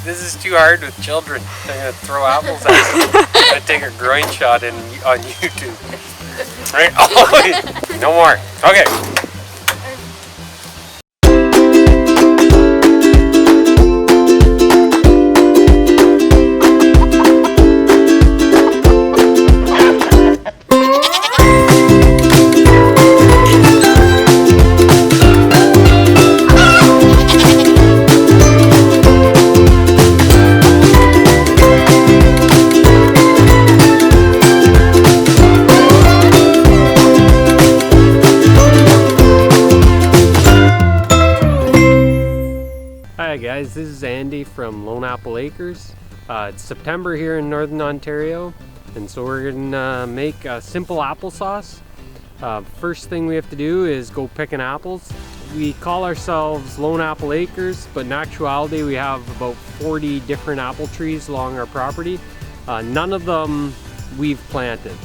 This is too hard with children. They're gonna throw apples at you. I'm gonna take a groin shot on YouTube. Right? Oh, no more. Okay. Hi guys, this is Andy from Lone Apple Acres. It's September here in Northern Ontario, and so we're gonna make a simple applesauce. First thing we have to do is go picking apples. We call ourselves Lone Apple Acres, but in actuality we have about 40 different apple trees along our property. None of them we've planted.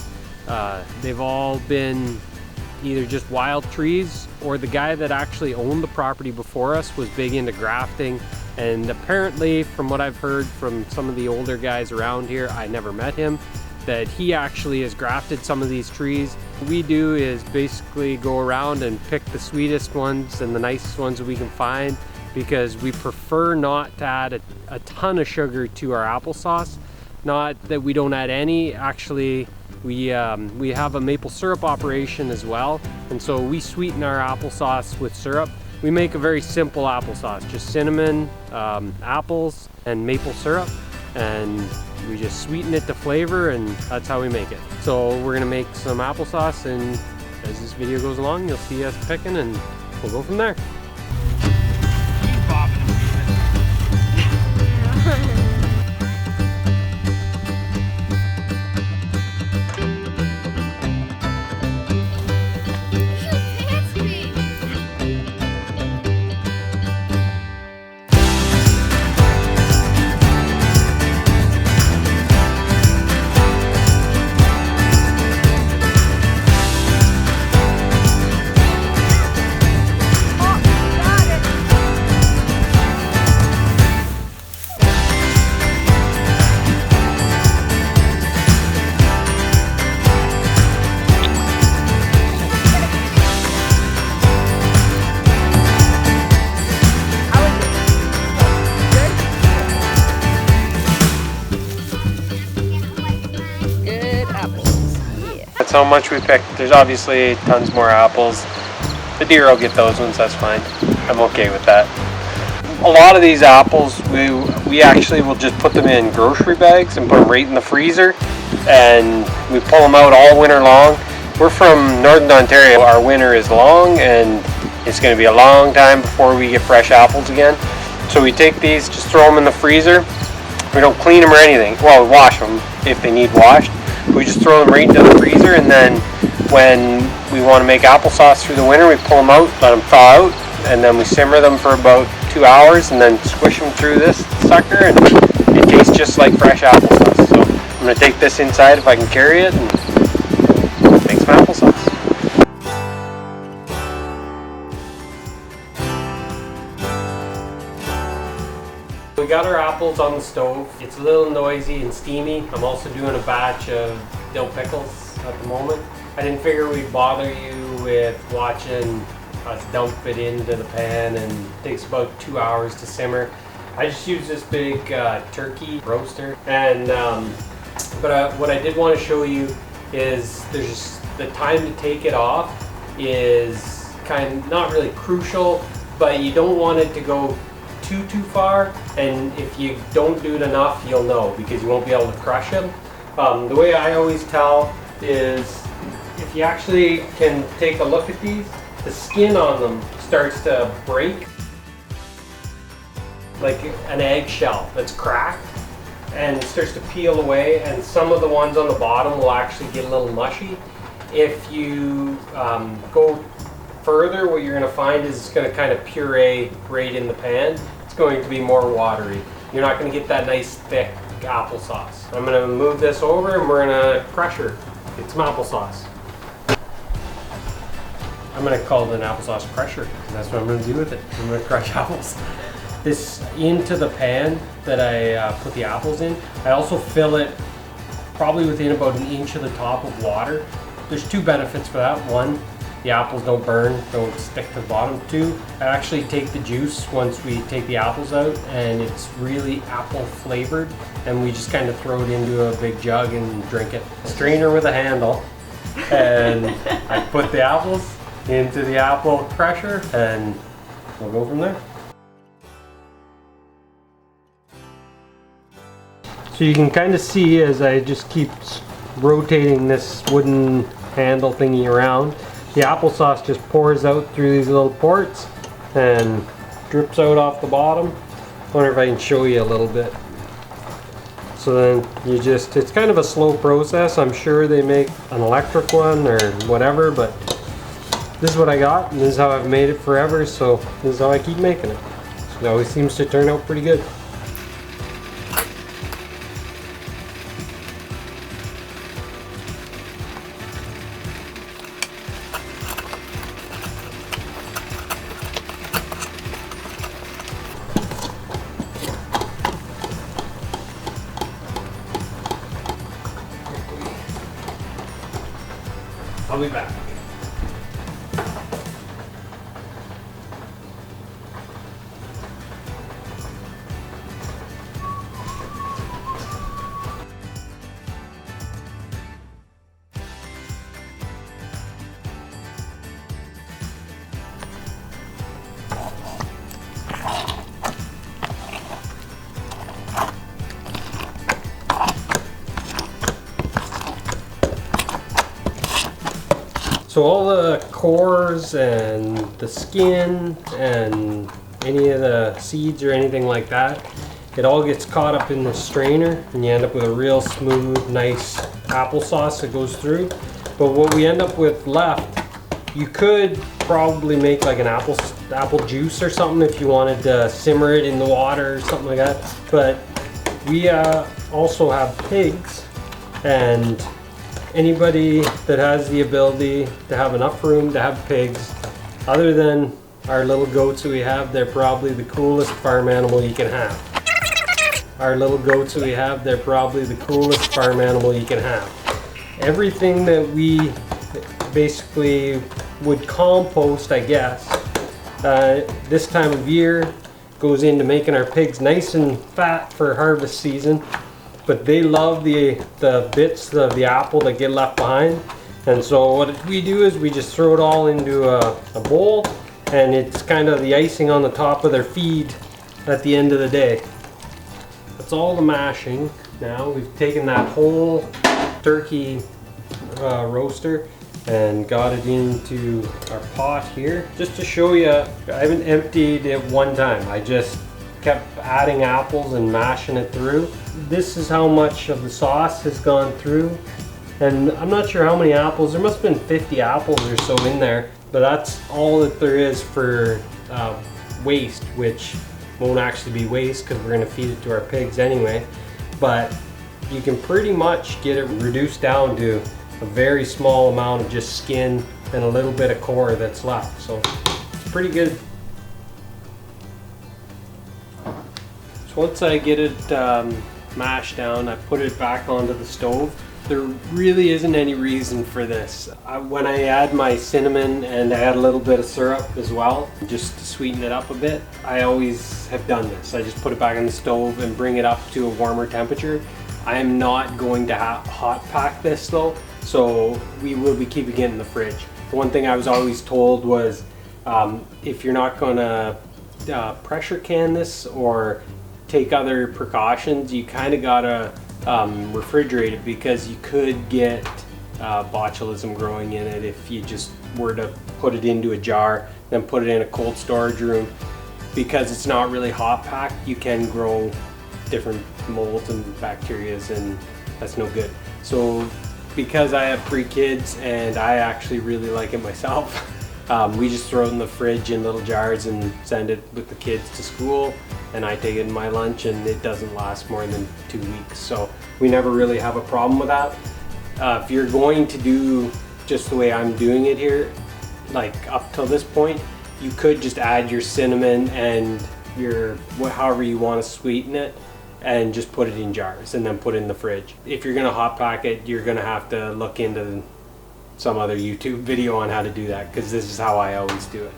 They've all been either just wild trees, or the guy that actually owned the property before us was big into grafting, and apparently from what I've heard from some of the older guys around here, I never met him, that he actually has grafted some of these trees. What we do is basically go around and pick the sweetest ones and the nicest ones that we can find, because we prefer not to add a ton of sugar to our applesauce. Not that we don't add any, actually we have a maple syrup operation as well, and so we sweeten our applesauce with syrup. We make a very simple applesauce, just cinnamon, apples, and maple syrup, and we just sweeten it to flavor, and that's how we make it. So we're gonna make some applesauce, and as this video goes along, you'll see us picking, and we'll go from there. That's how much we picked. There's obviously tons more apples. The deer will get those ones, that's fine. I'm okay with that. A lot of these apples, we actually will just put them in grocery bags and put them right in the freezer, and we pull them out all winter long. We're from Northern Ontario. Our winter is long, and it's going to be a long time before we get fresh apples again. So we take these, just throw them in the freezer. We don't clean them or anything. Well, we wash them if they need washed. We just throw them right into the freezer, and then when we want to make applesauce through the winter, we pull them out, let them thaw out, and then we simmer them for about 2 hours, and then squish them through this sucker, and it tastes just like fresh applesauce. So I'm going to take this inside if I can carry it and make some applesauce. We got our apples on the stove. It's a little noisy and steamy. I'm also doing a batch of dill pickles at the moment. I didn't figure we'd bother you with watching us dump it into the pan, and it takes about 2 hours to simmer. I just use this big turkey roaster, and what I did want to show you is there's just the time to take it off is kind of not really crucial, but you don't want it to go too far, and if you don't do it enough, you'll know, because you won't be able to crush them. The way I always tell is, if you actually can take a look at these, the skin on them starts to break like an eggshell that's cracked, and starts to peel away, and some of the ones on the bottom will actually get a little mushy. If you go further, what you're going to find is it's going to kind of puree right in the pan. It's going to be more watery. You're not going to get that nice thick applesauce. I'm going to move this over, and we're going to crush her. Get some applesauce. I'm going to call it an applesauce crusher because that's what I'm going to do with it. I'm going to crush apples. This into the pan that I put the apples in. I also fill it probably within about 1 inch of the top of water. There's 2 benefits for that. 1, the apples don't burn, don't stick to the bottom. 2, I actually take the juice once we take the apples out, and it's really apple flavored, and we just kind of throw it into a big jug and drink it. Strainer with a handle, and I put the apples into the apple crusher, and we'll go from there. So you can kind of see as I just keep rotating this wooden handle thingy around, the applesauce just pours out through these little ports and drips out off the bottom. I wonder if I can show you a little bit. So then you just, it's kind of a slow process. I'm sure they make an electric one or whatever, but this is what I got, and this is how I've made it forever, so this is how I keep making it. It always seems to turn out pretty good. I'll be back. So all the cores and the skin and any of the seeds or anything like that, it all gets caught up in the strainer, and you end up with a real smooth, nice applesauce that goes through. But what we end up with left, you could probably make like an apple juice or something if you wanted to simmer it in the water or something like that. But we also have pigs, and anybody that has the ability to have enough room to have pigs, other than our little goats that we have, they're probably the coolest farm animal you can have. Our little goats that we have, they're probably the coolest farm animal you can have. Everything that we basically would compost, I guess, this time of year goes into making our pigs nice and fat for harvest season. But they love the bits of the apple that get left behind. And so what we do is we just throw it all into a bowl, and it's kind of the icing on the top of their feed at the end of the day. That's all the mashing. Now we've taken that whole turkey roaster and got it into our pot here. Just to show you, I haven't emptied it one time. I just kept adding apples and mashing it through. This is how much of the sauce has gone through, and I'm not sure how many apples. There must have been 50 apples or so in there, but that's all that there is for waste, which won't actually be waste because we're going to feed it to our pigs anyway. But you can pretty much get it reduced down to a very small amount of just skin and a little bit of core that's left, so it's pretty good. Once I get it mashed down, I put it back onto the stove. There really isn't any reason for this. When I add my cinnamon and I add a little bit of syrup as well, just to sweeten it up a bit, I always have done this. I just put it back on the stove and bring it up to a warmer temperature. I am not going to hot pack this though, so we will be keeping it in the fridge. The one thing I was always told was if you're not going to pressure can this or take other precautions, you kind of gotta refrigerate it, because you could get botulism growing in it if you just were to put it into a jar then put it in a cold storage room. Because it's not really hot packed, you can grow different molds and bacterias, and that's no good. So because I have 3 kids and I actually really like it myself, we just throw it in the fridge in little jars and send it with the kids to school, and I take it in my lunch, and it doesn't last more than 2 weeks, so we never really have a problem with that. If you're going to do just the way I'm doing it here, like up till this point, you could just add your cinnamon and your however you want to sweeten it, and just put it in jars and then put it in the fridge. If you're gonna hot pack it, you're gonna have to look into some other YouTube video on how to do that, because this is how I always do it.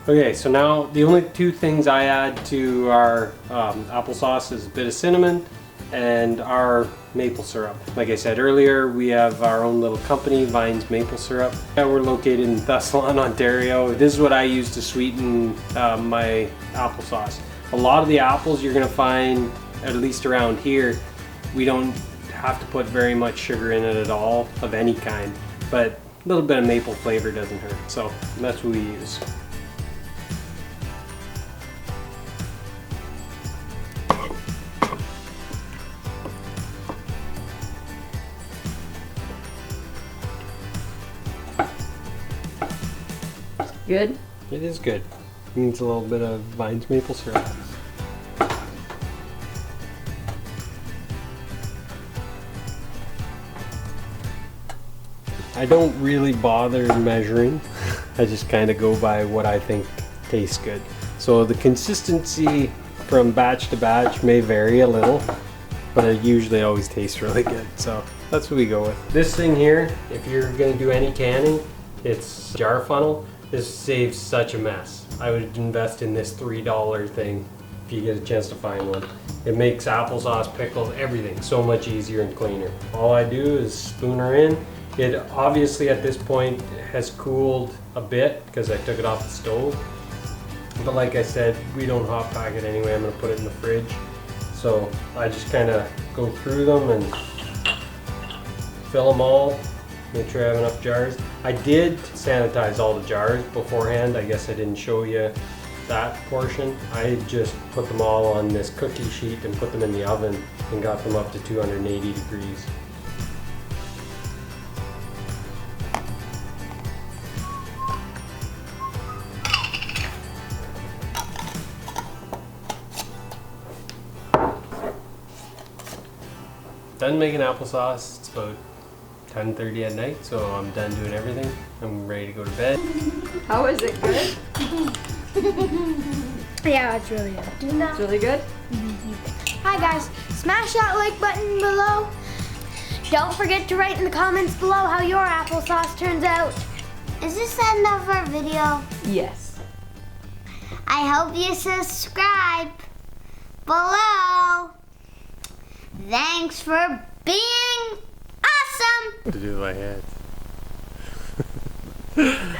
Okay, so now the only two things I add to our applesauce is a bit of cinnamon and our maple syrup. Like I said earlier, we have our own little company, Vines Maple Syrup. We're located in Thessalon, Ontario. This is what I use to sweeten my applesauce. A lot of the apples you're gonna find, at least around here, we don't have to put very much sugar in it at all, of any kind, but a little bit of maple flavor doesn't hurt, so that's what we use. Good? It is good. It needs a little bit of Vines Maple Syrup. I don't really bother measuring. I just kind of go by what I think tastes good. So the consistency from batch to batch may vary a little, but it usually always tastes really good. So that's what we go with. This thing here, if you're gonna do any canning, it's jar funnel. This saves such a mess. I would invest in this $3 thing if you get a chance to find one. It makes applesauce, pickles, everything so much easier and cleaner. All I do is spoon her in. It obviously at this point has cooled a bit because I took it off the stove. But like I said, we don't hot pack it anyway. I'm gonna put it in the fridge. So I just kind of go through them and fill them all. Make sure I have enough jars. I did sanitize all the jars beforehand. I guess I didn't show you that portion. I just put them all on this cookie sheet and put them in the oven and got them up to 280 degrees. Done making applesauce. It's about 10:30 at night, so I'm done doing everything. I'm ready to go to bed. How is it? Good? Yeah, it's really good. It's really good? Hi guys, smash that like button below. Don't forget to write in the comments below how your applesauce turns out. Is this the end of our video? Yes. I hope you subscribe below. Thanks for being awesome. To do my head.